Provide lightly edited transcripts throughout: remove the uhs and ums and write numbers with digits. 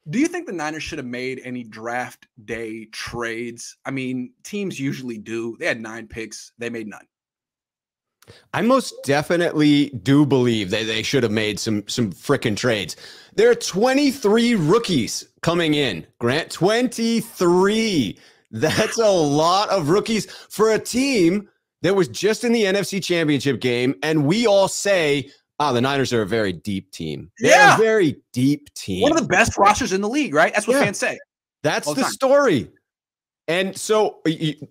Do you think the Niners should have made any draft day trades? I mean, teams usually do. They had 9 picks. They made none. I most definitely do believe that they should have made some frickin' trades. There are 23 rookies coming in, Grant. 23. That's a lot of rookies for a team that was just in the NFC Championship game, and we all say, oh, the Niners are a very deep team. They're a very deep team. One of the best rosters in the league, right? That's what fans say. That's the story. And so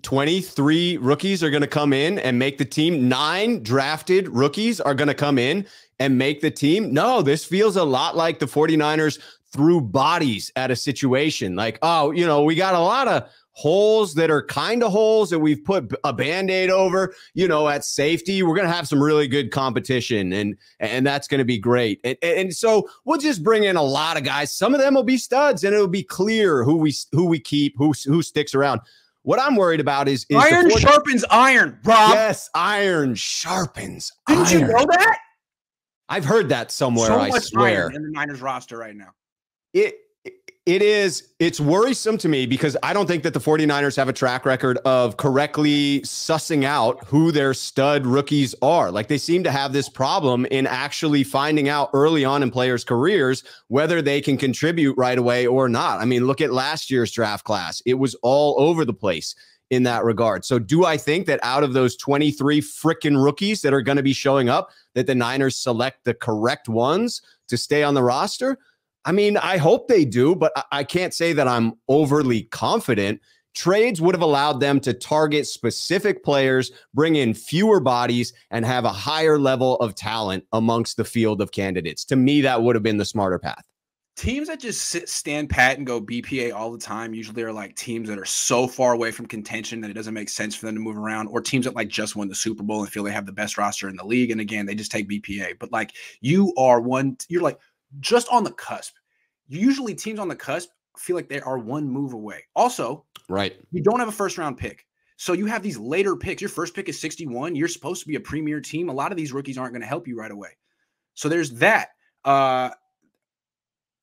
23 rookies are going to come in and make the team. 9 drafted rookies are going to come in and make the team. No, this feels a lot like the 49ers threw bodies at a situation. Like, oh, we got a lot of holes that are kind of holes that we've put a Band-Aid over, at safety. We're going to have some really good competition, and that's going to be great. And so we'll just bring in a lot of guys. Some of them will be studs, and it'll be clear who we keep, who sticks around. What I'm worried about is iron sharpens iron, Rob. Yes, iron sharpens Didn't iron. you know that? I've heard that somewhere, So I much swear. iron in the Niners roster right now. It's worrisome to me because I don't think that the 49ers have a track record of correctly sussing out who their stud rookies are. Like, they seem to have this problem in actually finding out early on in players' careers whether they can contribute right away or not. I mean, look at last year's draft class. It was all over the place in that regard. So do I think that out of those 23 frickin' rookies that are going to be showing up, that the Niners select the correct ones to stay on the roster? I mean, I hope they do, but I can't say that I'm overly confident. Trades would have allowed them to target specific players, bring in fewer bodies, and have a higher level of talent amongst the field of candidates. To me, that would have been the smarter path. Teams that just stand pat and go BPA all the time usually are like teams that are so far away from contention that it doesn't make sense for them to move around, or teams that like just won the Super Bowl and feel they have the best roster in the league. And again, they just take BPA. But like you're like just on the cusp. Usually teams on the cusp feel like they are one move away. Also, right, you don't have a first-round pick. So you have these later picks. Your first pick is 61. You're supposed to be a premier team. A lot of these rookies aren't going to help you right away. So there's that.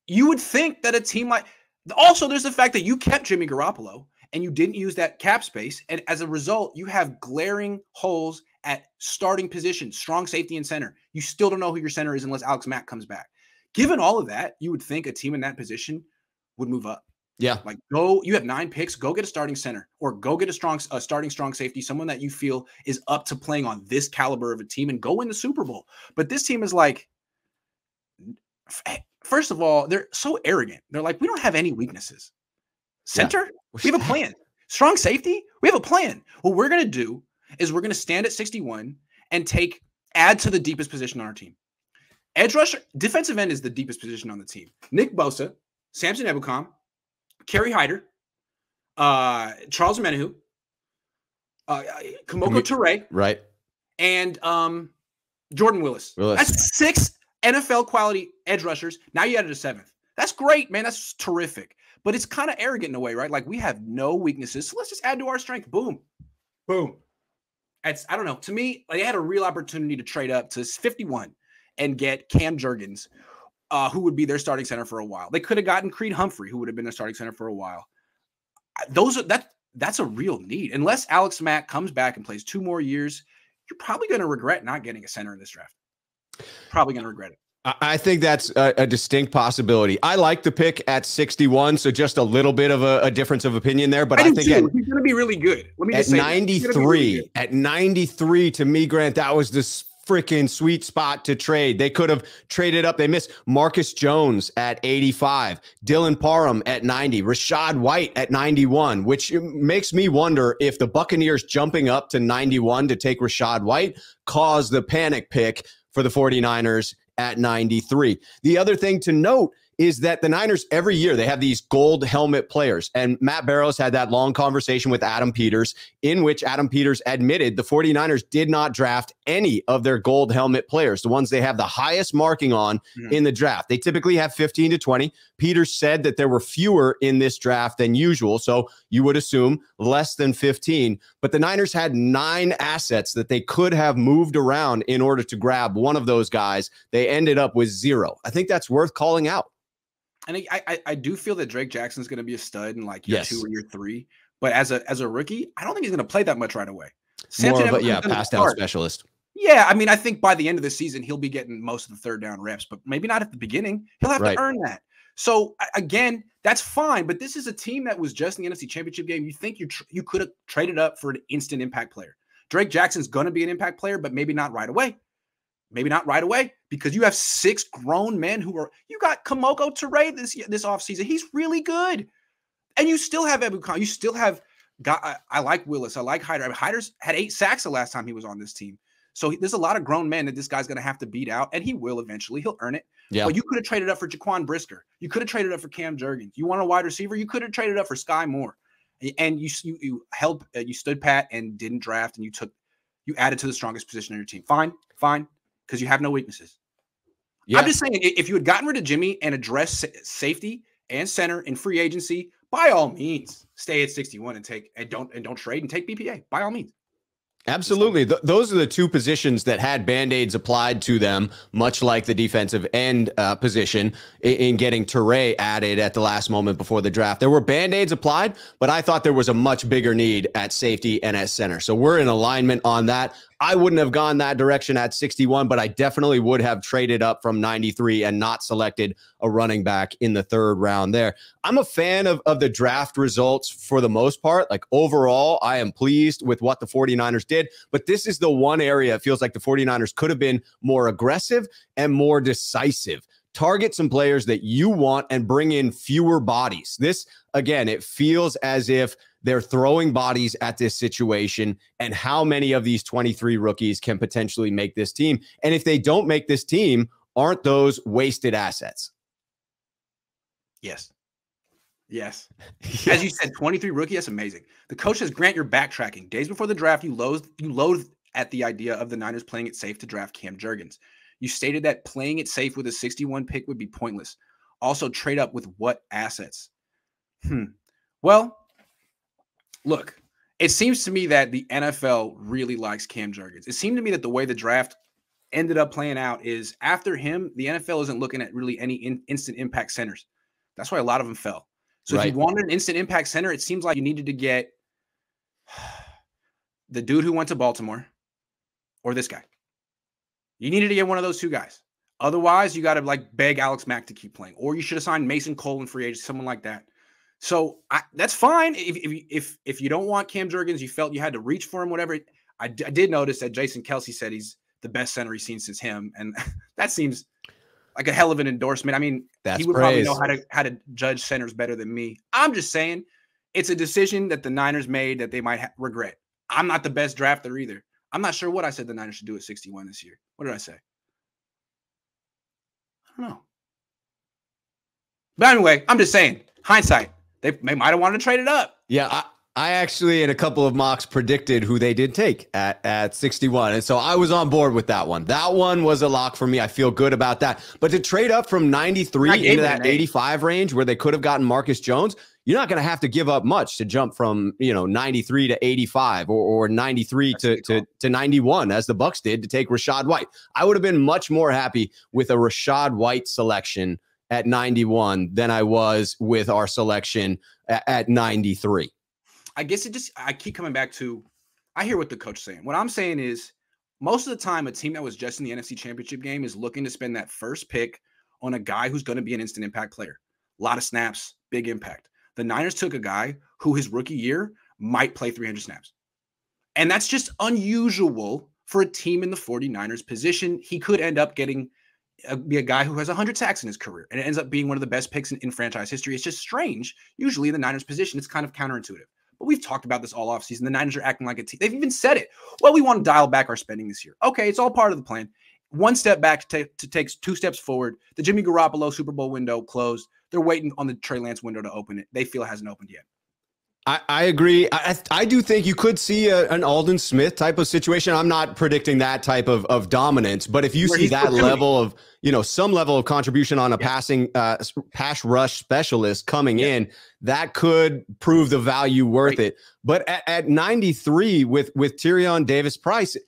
You would think that a team like – also, there's the fact that you kept Jimmy Garoppolo and you didn't use that cap space. And as a result, you have glaring holes at starting positions, strong safety and center. You still don't know who your center is unless Alex Mack comes back. Given all of that, you would think a team in that position would move up. Yeah. Like, you have 9 picks, go get a starting center or go get a starting strong safety, someone that you feel is up to playing on this caliber of a team and go win the Super Bowl. But this team is like, first of all, they're so arrogant. They're like, we don't have any weaknesses. Center, we have a plan. Strong safety, we have a plan. What we're going to do is we're going to stand at 61 and add to the deepest position on our team. Edge rusher, defensive end is the deepest position on the team. Nick Bosa, Samson Ebukam, Kerry Hyder, Charles Menahu, Kamoko Toure, right, and Jordan Willis. That's 6 NFL quality edge rushers. Now you added a 7th. That's great, man. That's terrific. But it's kind of arrogant in a way, right? Like, we have no weaknesses, so let's just add to our strength. Boom. Boom. I don't know. To me, they had a real opportunity to trade up to 51 and get Cam Jurgens, who would be their starting center for a while. They could have gotten Creed Humphrey, who would have been their starting center for a while. That's a real need. Unless Alex Mack comes back and plays 2 more years, you're probably going to regret not getting a center in this draft. Probably going to regret it. I think that's a distinct possibility. I like the pick at 61, so just a little bit of a difference of opinion there. But I think he's going to be really good. Let me just say 93, at 93, to me, Grant, that was this freaking sweet spot to trade. They could have traded up. They missed Marcus Jones at 85, Dylan Parham at 90, Rachaad White at 91, which makes me wonder if the Buccaneers jumping up to 91 to take Rachaad White caused the panic pick for the 49ers at 93. The other thing to note is that the Niners, every year, they have these gold helmet players. And Matt Barrows had that long conversation with Adam Peters, in which Adam Peters admitted the 49ers did not draft any of their gold helmet players, the ones they have the highest marking on in the draft. They typically have 15 to 20. Peters said that there were fewer in this draft than usual, so you would assume less than 15. But the Niners had 9 assets that they could have moved around in order to grab one of those guys. They ended up with 0. I think that's worth calling out. And I do feel that Drake Jackson's going to be a stud in like year 2 or year 3. But as a rookie, I don't think he's going to play that much right away. More of a pass down specialist. Yeah, I mean, I think by the end of the season, he'll be getting most of the third down reps, but maybe not at the beginning. He'll have to earn that. So again, that's fine. But this is a team that was just in the NFC Championship game. You think you could have traded up for an instant impact player. Drake Jackson's going to be an impact player, but maybe not right away. Maybe not right away, because you have 6 grown men you got Kamoko Toure this offseason. He's really good. And you still have Ebukam. You still have I like Willis. I like Hyder. I mean, Hyder's had 8 sacks the last time he was on this team. So there's a lot of grown men that this guy's going to have to beat out, and he will eventually. He'll earn it. Yeah. But you could have traded up for Jaquan Brisker. You could have traded up for Cam Jurgens. You want a wide receiver? You could have traded up for Sky Moore. And you stood pat and didn't draft, and you added to the strongest position on your team. Fine, because you have no weaknesses. Yeah. I'm just saying, if you had gotten rid of Jimmy and addressed safety and center in free agency, by all means, stay at 61 and don't trade and take BPA. By all means. Absolutely. Those are the 2 positions that had Band-Aids applied to them, much like the defensive end position in getting Toure added at the last moment before the draft. There were Band-Aids applied, but I thought there was a much bigger need at safety and at center. So we're in alignment on that. I wouldn't have gone that direction at 61, but I definitely would have traded up from 93 and not selected a running back in the 3rd round there. I'm a fan of the draft results for the most part. Like overall, I am pleased with what the 49ers did, but this is the one area it feels like the 49ers could have been more aggressive and more decisive. Target some players that you want and bring in fewer bodies. This, again, it feels as if they're throwing bodies at this situation, and how many of these 23 rookies can potentially make this team? And if they don't make this team, aren't those wasted assets? Yes. As you said, 23 rookie, that's amazing. The coach says, Grant, you're backtracking. Days before the draft, you loathed at the idea of the Niners playing it safe to draft Cam Jurgens. You stated that playing it safe with a 61 pick would be pointless. Also, trade up with what assets? Well, look, it seems to me that the NFL really likes Cam Jurgens. It seemed to me that the way the draft ended up playing out is after him, the NFL isn't looking at really any instant impact centers. That's why a lot of them fell. So if you wanted an instant impact center, it seems like you needed to get the dude who went to Baltimore or this guy. You needed to get one of those 2 guys. Otherwise, you got to like beg Alex Mack to keep playing, or you should have signed Mason Cole in free agency, someone like that. So that's fine. If you don't want Cam Jurgens, you felt you had to reach for him, whatever. I did notice that Jason Kelsey said he's the best center he's seen since him, and that seems like a hell of an endorsement. I mean, he would probably know how to judge centers better than me. I'm just saying it's a decision that the Niners made that they might regret. I'm not the best drafter either. I'm not sure what I said the Niners should do at 61 this year. What did I say? I don't know. But anyway, I'm just saying, hindsight. They might have wanted to trade it up. Yeah, I actually, in a couple of mocks, predicted who they did take at 61. And so I was on board with that one. That one was a lock for me. I feel good about that. But to trade up from 93 into that 85 range where they could have gotten Marcus Jones, you're not going to have to give up much to jump from, 93 to 85 or 93 to 91, as the Bucs did to take Rachaad White. I would have been much more happy with a Rachaad White selection at 91 than I was with our selection at 93. I guess I keep coming back to, I hear what the coach is saying. What I'm saying is most of the time, a team that was just in the NFC Championship game is looking to spend that first pick on a guy who's going to be an instant impact player. A lot of snaps, big impact. The Niners took a guy who his rookie year might play 300 snaps. And that's just unusual for a team in the 49ers position. He could end up be a guy who has 100 sacks in his career, and it ends up being one of the best picks in franchise history. It's just strange. Usually in the Niners position, it's kind of counterintuitive. But we've talked about this all offseason. The Niners are acting like a team. They've even said it. Well, we want to dial back our spending this year. Okay, it's all part of the plan. One step back to take 2 steps forward. The Jimmy Garoppolo Super Bowl window closed. They're waiting on the Trey Lance window to open it. They feel it hasn't opened yet. I agree. I do think you could see an Aldon Smith type of situation. I'm not predicting that type of dominance, but if you see that level of, some level of contribution on a passing pass rush specialist coming in, that could prove the value worth it. But at 93 with Tyrion Davis-Price,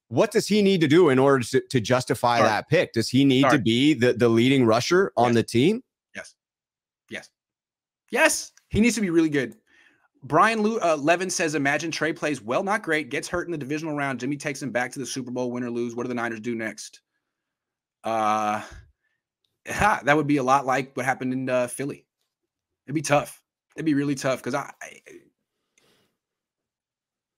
what does he need to do in order to justify that pick? Does he need to be the leading rusher on the team? Yes. Yes. Yes. He needs to be really good. Brian Levin says, imagine Trey plays well, not great, gets hurt in the divisional round. Jimmy takes him back to the Super Bowl, win or lose. What do the Niners do next? That would be a lot like what happened in Philly. It'd be tough. It'd be really tough because I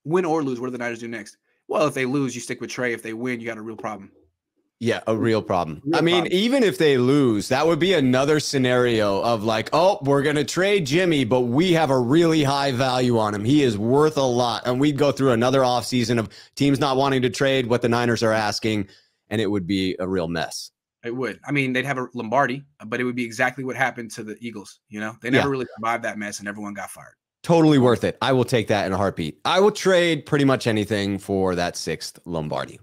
win or lose. What do the Niners do next? Well, if they lose, you stick with Trey. If they win, you got a real problem. Yeah, a real problem. Even if they lose, that would be another scenario of like, oh, we're going to trade Jimmy, but we have a really high value on him. He is worth a lot. And we'd go through another offseason of teams not wanting to trade what the Niners are asking, and it would be a real mess. It would. I mean, they'd have a Lombardi, but it would be exactly what happened to the Eagles. You know, they never really survived that mess, and everyone got fired. Totally worth it. I will take that in a heartbeat. I will trade pretty much anything for that 6th Lombardi.